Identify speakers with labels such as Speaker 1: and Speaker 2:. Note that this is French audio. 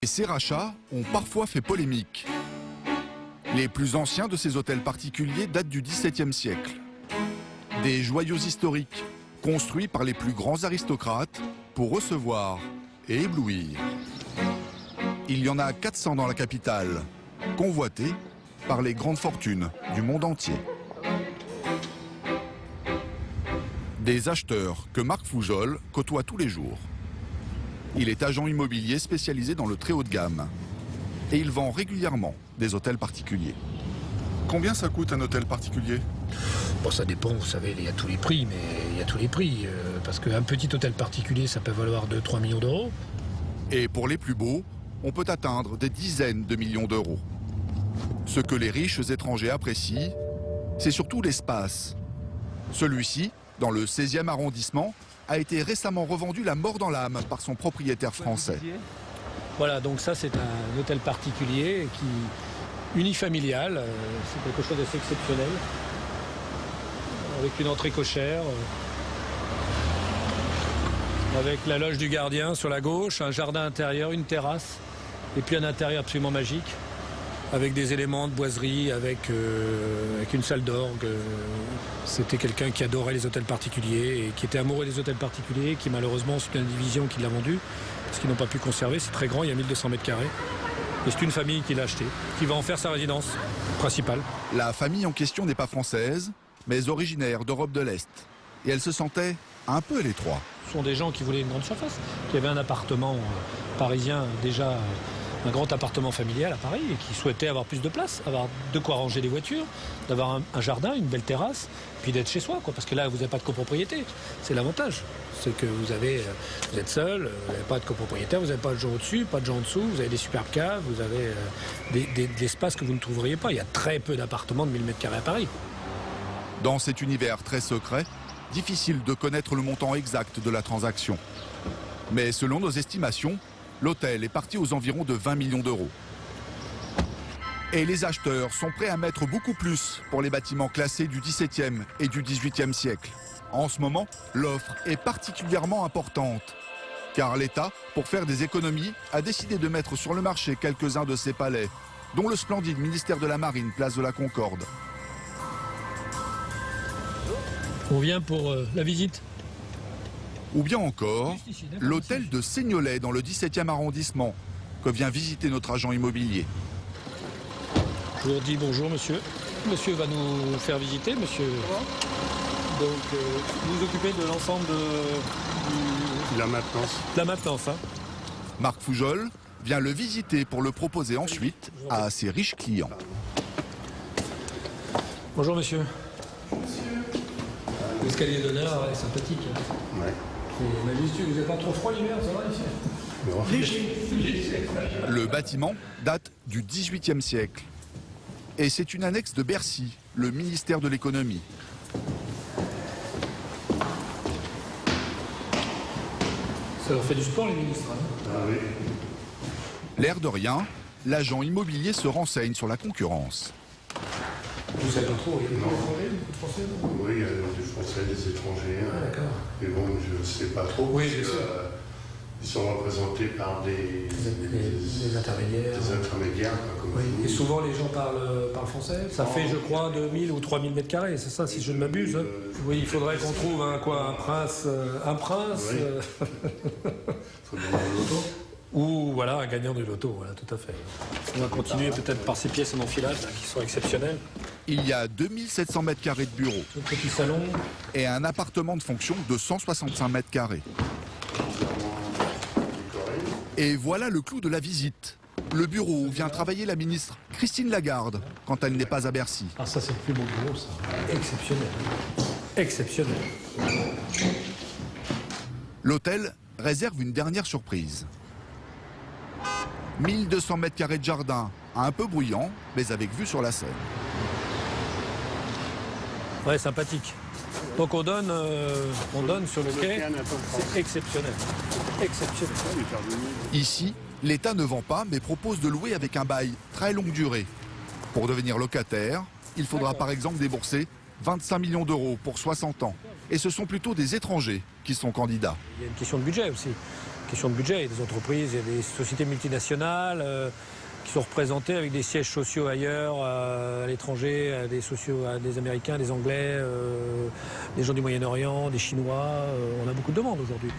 Speaker 1: Ces rachats ont parfois fait polémique. Les plus anciens de ces hôtels particuliers datent du XVIIe siècle. Des joyaux historiques construits par les plus grands aristocrates pour recevoir et éblouir. Il y en a 400 dans la capitale, convoités par les grandes fortunes du monde entier. Des acheteurs que Marc Foujol côtoie tous les jours. Il est agent immobilier spécialisé dans le très haut de gamme. Et il vend régulièrement des hôtels particuliers. Combien ça coûte un hôtel particulier?
Speaker 2: Bon, ça dépend, vous savez, il y a tous les prix, mais il y a tous les prix. Parce qu'un petit hôtel particulier, ça peut valoir 2-3 millions d'euros.
Speaker 1: Et pour les plus beaux, on peut atteindre des dizaines de millions d'euros. Ce que les riches étrangers apprécient, c'est surtout l'espace. Celui-ci, dans le 16e arrondissement, a été récemment revendu la mort dans l'âme par son propriétaire français.
Speaker 2: Voilà, donc ça c'est un hôtel particulier unifamilial, c'est quelque chose d'assez exceptionnel, avec une entrée cochère, avec la loge du gardien sur la gauche, un jardin intérieur, une terrasse, et puis un intérieur absolument magique, avec des éléments de boiserie, avec une salle d'orgue. C'était quelqu'un qui adorait les hôtels particuliers et qui était amoureux des hôtels particuliers, qui malheureusement, c'est une division qui l'a vendu, parce qu'ils n'ont pas pu conserver. C'est très grand, il y a 1200 mètres carrés. Et c'est une famille qui l'a acheté, qui va en faire sa résidence principale.
Speaker 1: La famille en question n'est pas française, mais originaire d'Europe de l'Est. Et elle se sentait un peu à l'étroit.
Speaker 2: Ce sont des gens qui voulaient une grande surface, qui avaient un appartement parisien déjà... un grand appartement familial à Paris et qui souhaitait avoir plus de place, avoir de quoi ranger les voitures, d'avoir un jardin, une belle terrasse, puis d'être chez soi, quoi. Parce que là, vous n'avez pas de copropriété. C'est l'avantage. C'est que vous êtes seul, vous n'avez pas de copropriétaire, vous n'avez pas de gens au-dessus, pas de gens en dessous, vous avez des superbes caves, vous avez de l'espace que vous ne trouveriez pas. Il y a très peu d'appartements de 1000 mètres carrés à Paris.
Speaker 1: Dans cet univers très secret, difficile de connaître le montant exact de la transaction. Mais selon nos estimations, l'hôtel est parti aux environs de 20 millions d'euros. Et les acheteurs sont prêts à mettre beaucoup plus pour les bâtiments classés du XVIIe et du XVIIIe siècle. En ce moment, l'offre est particulièrement importante. Car l'État, pour faire des économies, a décidé de mettre sur le marché quelques-uns de ses palais, dont le splendide ministère de la Marine, place de la Concorde.
Speaker 2: On vient pour la visite.
Speaker 1: Ou bien encore, l'hôtel de Seignolay dans le 17e arrondissement, que vient visiter notre agent immobilier.
Speaker 2: Je vous redis bonjour, monsieur. Monsieur va nous faire visiter, monsieur. Donc, vous vous occupez de l'ensemble de
Speaker 3: la maintenance.
Speaker 2: La maintenance, hein.
Speaker 1: Marc Foujol vient le visiter pour le proposer ensuite à ses riches clients.
Speaker 2: Bonjour, monsieur. L'escalier d'honneur est sympathique.
Speaker 3: Ouais.
Speaker 2: Mais vous n'avez pas trop froid l'hiver, ça va ici? Léger.
Speaker 1: Le bâtiment date du XVIIIe siècle. Et c'est une annexe de Bercy, le ministère de l'économie.
Speaker 2: Ça leur fait du sport, les ministres. Hein.
Speaker 3: Ah oui.
Speaker 1: L'air de rien, l'agent immobilier se renseigne sur la concurrence.
Speaker 2: Vous savez pas trop, il y a des étrangers, beaucoup de Français, non?
Speaker 3: Oui, il y a des Français, des étrangers.
Speaker 2: Ah, d'accord.
Speaker 3: Mais bon, je ne sais pas trop.
Speaker 2: Oui,
Speaker 3: parce
Speaker 2: bien
Speaker 3: que,
Speaker 2: sûr.
Speaker 3: ils sont représentés par des
Speaker 2: intermédiaires.
Speaker 3: Des intermédiaires, comme
Speaker 2: Oui.
Speaker 3: vous.
Speaker 2: Et souvent, les gens parlent français. Ça fait, je crois, 2000 ou 3000 mètres carrés, c'est ça, si je ne m'abuse. Oui, il faudrait qu'on trouve un prince.
Speaker 3: Oui. Faut gagner le loto.
Speaker 2: Ou voilà, un gagnant du loto, voilà, tout à fait. On va continuer peut-être par ces pièces en enfilade, là, qui sont exceptionnelles.
Speaker 1: Il y a 2700 mètres carrés de bureaux
Speaker 2: Le petit salon.
Speaker 1: et un appartement de fonction de 165 mètres carrés. Et voilà le clou de la visite. Le bureau où vient travailler la ministre Christine Lagarde quand elle n'est pas à Bercy.
Speaker 2: Ah, ça, c'est le plus beau bureau, ça. Exceptionnel. Exceptionnel.
Speaker 1: L'hôtel réserve une dernière surprise. 1200 mètres carrés de jardin, un peu bruyant, mais avec vue sur la Seine.
Speaker 2: Ouais, sympathique. Donc on donne sur le quai. C'est exceptionnel. Exceptionnel.
Speaker 1: Ici, l'État ne vend pas, mais propose de louer avec un bail très longue durée. Pour devenir locataire, il faudra par exemple débourser 25 millions d'euros pour 60 ans. Et ce sont plutôt des étrangers qui sont candidats.
Speaker 2: Il y a une question de budget aussi. question de budget. Il y a des entreprises, il y a des sociétés multinationales qui sont représentées avec des sièges sociaux ailleurs, à l'étranger, des Américains, des Anglais, des gens du Moyen-Orient, des Chinois. On a beaucoup de demandes aujourd'hui.